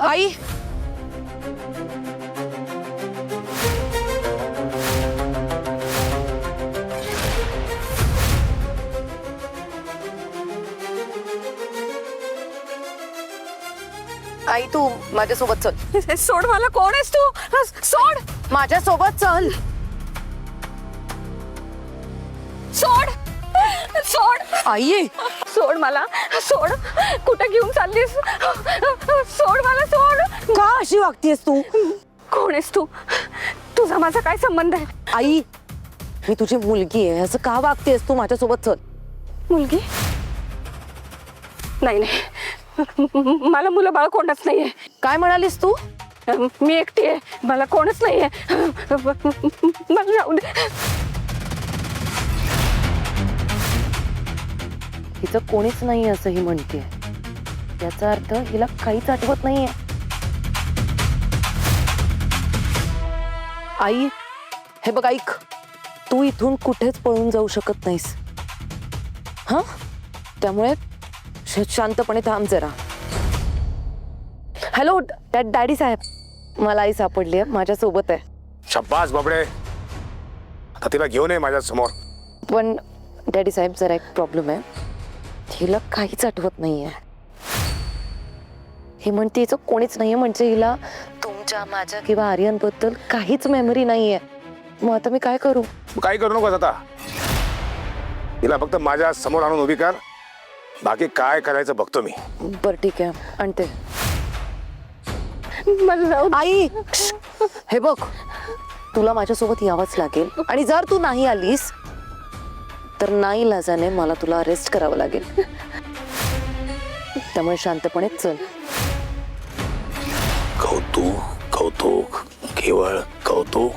आई आई तू माझ्यासोबत चल. सोड मला. कोण आहेस तू? सोड. माझ्यासोबत चल. सोड. सोड. आई सोड मला. सोड. कुठे घेऊन चाललीस? सोड मला. सोड. का अशी वागतेस तू? कोण आहेस तू? तुझा माझा काय संबंध आहे? आई मी तुझी मुलगी आहे, असं का वागतेस तू? माझ्यासोबत चल. मुलगी? नाही नाही, मला मुलं बाळ कोणच नाहीये. काय म्हणालीस तू? मी एकटी आहे, मला कोणच नाहीये. मला जाऊ दे. हिचं कोणीच नाही असं ही म्हणते. याचा अर्थ हिला काहीच आठवत नाहीये. आई हे बघ ऐक, तू इथून कुठेच पळून जाऊ शकत नाहीस. हा त्यामुळे शांतपणे थांब जरा. हॅलो डॅडी साहेब, मला आई सापडली आहे, माझ्या सोबत आहे. शाबास बाबडे, आता तिला घेऊन ये माझ्या समोर. पण डॅडी साहेब जरा एक प्रॉब्लेम आहे, हिला काहीच आठवत नाहीये. हे म्हणते हिचं कोणीच नाहीये, म्हणजे हिला तुमच्या माझ्या किंवा आर्यन बद्दल काहीच मेमरी नाहीये. मग आता मी काय करू? काही करू नकोस आता. तिला फक्त माझ्या समोर आणून उभी कर, बाकी काय करायचं बघतो मी. बरं ठीक आहे, आणते. मला जाऊ दे. आई हे बघ, तुला माझ्यासोबत यावंच लागेल, आणि जर तू नाही आलीस तर नाईलाजाने मला तुला अरेस्ट करावं लागेल. त्यामुळे शांतपणे चल. कौतुक कौतुक केवळ कौतुक.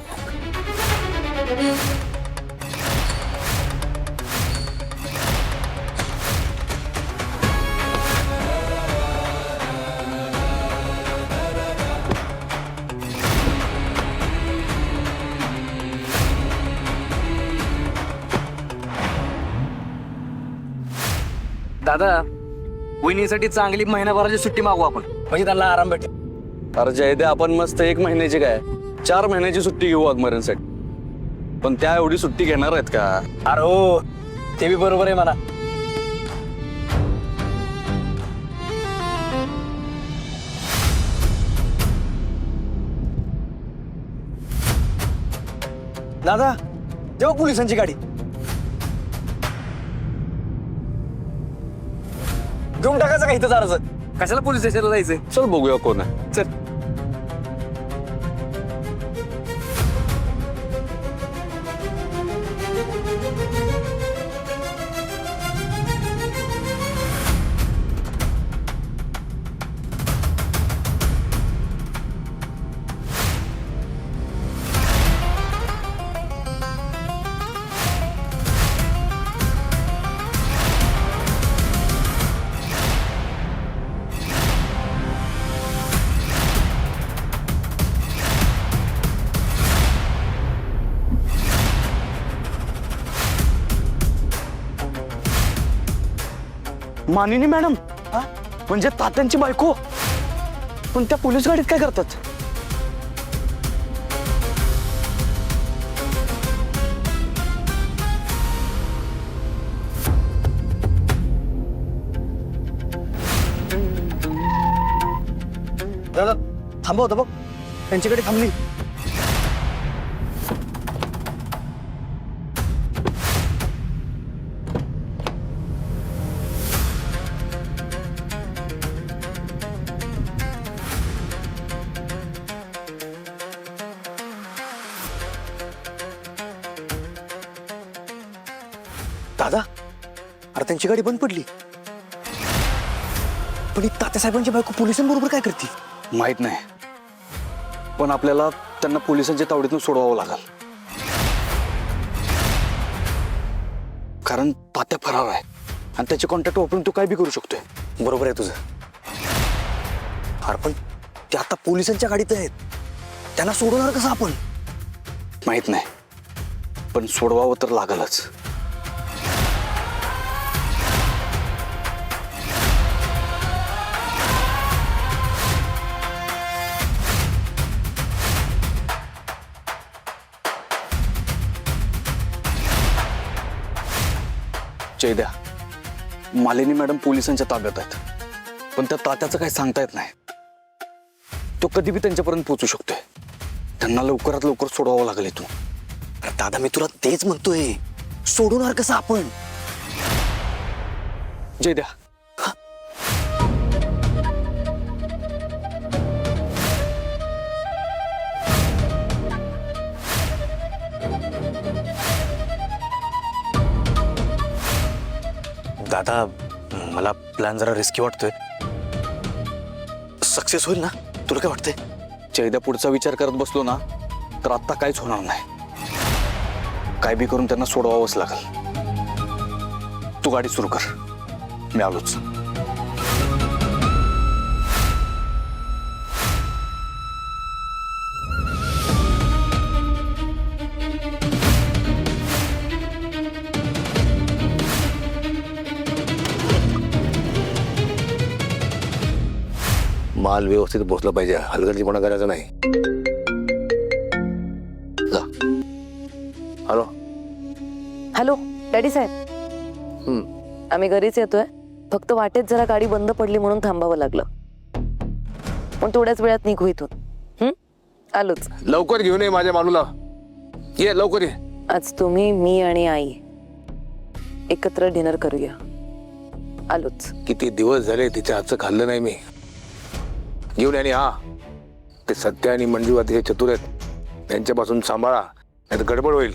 दादा, वहिनीसाठी चांगली महिनाभराची सुट्टी मागू आपण, म्हणजे त्यांना आराम भेटेल. अरे जयदे, आपण मस्त 1 महिन्याची काय 4 महिन्याची सुट्टी घेऊ वाघमाऱ्यांसाठी. पण त्या एवढी सुट्टी घेणार आहेत का? अरे हो, ते बी बरोबर आहे म्हणा. दादा, जेव्हा पोलिसांची गाडी घेऊन टाकायचं का इथं अर्ज? कशाला पोलीस स्टेशनला जायचंय? चल बघूया कोण आहे. चल. मानिनी मॅडम, म्हणजे तात्यांची बायको, पण त्या पोलीस गाडीत काय करतात? दादा थांबव होतं बघ, त्यांच्याकडे थांबली. दादा, अरे त्यांची गाडी बंद पडली, पण ही तात्यासाहेबांची बायको पोलिसांबरोबर काय करते? माहित नाही, पण आपल्याला त्यांना पोलिसांच्या तावडीतून सोडवावं लागल, कारण तात्या फरार आहे आणि त्याचे कॉन्टॅक्ट वापरून तू काय बी करू शकतोय. बरोबर आहे तुझं. अरे पण ते आता पोलिसांच्या गाडीत आहेत, त्यांना सोडवणार कसं आपण? माहित नाही, पण सोडवावं तर लागलच. जयद्या, मालिनी मॅडम पोलिसांच्या ताब्यात आहेत, पण त्या तात्याचं काही सांगता येत नाही. तो कधी बी त्यांच्यापर्यंत पोहोचू शकतोय. त्यांना लवकरात लवकर सोडवावं लागेल इथून. अरे दादा, मी तुला तेच म्हणतोय, सोडवणार कसं आपण? जयद्या, दादा, मला प्लॅन जरा रिस्की वाटतोय. सक्सेस होईल ना? तुला काय वाटतंय? जयद्या, पुढचा विचार करत बसलो ना तर आत्ता काहीच होणार नाही. काय बी करून त्यांना सोडवावंच लागेल. तू गाडी सुरू कर, मी आलोच. माल व्यवस्थित पोहोचला पाहिजे, हलगर्जीपणा करायचा नाही. जा. हॅलो. हॅलो डॅडी साहेब, आम्ही घरीच येतोय. फक्त वाटेत जरा गाडी बंद पडली म्हणून थांबावं लागलं, पण थोड्याच वेळात निघू इथून. आलोच. लवकर घेऊन ये माझ्या मालूला. ये लवकर ये. आज तुम्ही, मी आणि आई एकत्र डिनर करूया. आलोच. किती दिवस झाले तिच्या हातचं खाल्लं नाही मी. घेऊन आणि हा, ते सत्य आणि मंजू अतिशय चतुर आहेत, त्यांच्यापासून सांभाळा, नाही तर गडबड होईल.